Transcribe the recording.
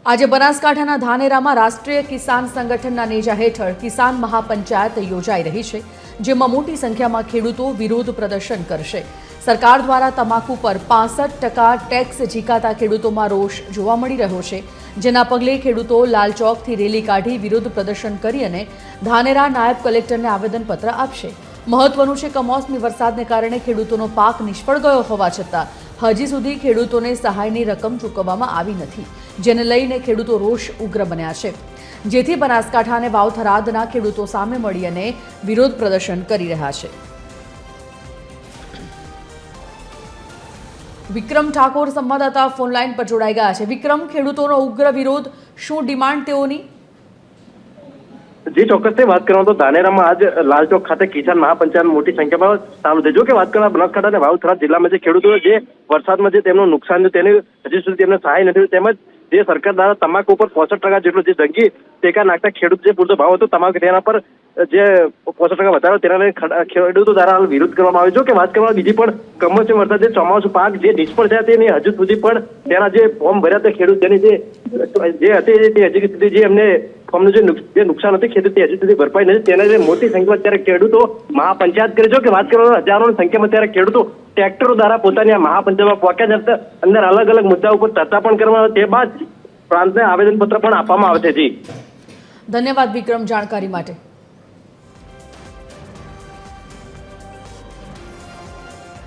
આજે બનાસકાંઠાના ધાનેરામાં રાષ્ટ્રીય કિસાન સંગઠનના નેજા હેઠળ કિસાન મહાપંચાયત યોજાઈ રહી છે, જેમાં મોટી સંખ્યામાં ખેડૂતો વિરોધ પ્રદર્શન કરશે। સરકાર દ્વારા તમાકુ પર 65% ટેક્સ ઝીકાતા ખેડૂતોમાં રોષ જોવા મળી રહ્યો છે, જેના પગલે ખેડૂતો લાલ ચોકથી રેલી કાઢી વિરોધ પ્રદર્શન કરી અને ધાનેરા નાયબ કલેક્ટરને આવેદનપત્ર આપશે। મહત્વનું છે, કમોસમી વરસાદને કારણે ખેડૂતોનો પાક નિષ્ફળ ગયો હોવા છતાં હજી સુધી ખેડૂતોને સહાયની રકમ ચૂકવવામાં આવી નથી, જેને લઈને ખેડૂતો રોષ ઉગ્ર બન્યા છે, જેથી બનાસકાંઠા અને વાવ થરાદના ખેડૂતો સામે મળી અને વિરોધ પ્રદર્શન કરી રહ્યા છે। વિક્રમ ઠાકોર સંવાદદાતા ફોનલાઈન પર જોડાઈ ગયા છે। વિક્રમ, ખેડૂતોનો ઉગ્ર વિરોધ, શું ડિમાન્ડ તેઓની? જી ચોક્કસથી વાત કરવામાં તો ધાનેરામાં આજ લાલ ચોક ખાતે કિસાન મહાપંચાયત મોટી સંખ્યામાં ચાલુ થઈ। જો કે વાત કરવા બનાસકાંઠા અને વાવ થરાદ જિલ્લામાં જે ખેડૂતો જે વરસાદમાં જે તેમનું નુકસાન થયું તેની હજી સુધી તેમને સહાય નથી, તેમજ જે સરકાર દ્વારા તમાકુ ઉપર 65% જેટલો જે જંગી ટેકા નાખતા ખેડૂત જે પૂરતો ભાવ હતો તમાકુ તેના પર જે 65% વધારો તેના લઈને ખેડૂતો દ્વારા હાલ વિરોધ કરવામાં આવ્યો। જો કે વાત કરવામાં બીજી પણ કમોસમી વરસાદ જે ચોમાસુ પાક જે નિષ્ફળ થયા તેની હજુ સુધી પણ તેના જે ફોર્મ ભર્યા તે ખેડૂત તેની જે હતી તે હજી સુધી જે એમને ફોર્મનું જે નુકસાન હતું ખેડૂત હજી સુધી ભરપાઈ નથી, તેના લીધે મોટી સંખ્યામાં અત્યારે ખેડૂતો મહાપંચાયત કરે। જો કે વાત કરવામાં હજારોની સંખ્યામાં અત્યારે ખેડૂતો ટ્રેક્ટરો દ્વારા પોતાની આ મહાપંચાયતમાં પહોંચ્યા છે, અંદર અલગ અલગ મુદ્દા ઉપર ચર્ચા પણ કરવામાં આવે, તે બાદ પ્રાંતને આવેદનપત્ર પણ આપવામાં આવે છે। જી ધન્યવાદ વિક્રમ, જાણકારી માટે।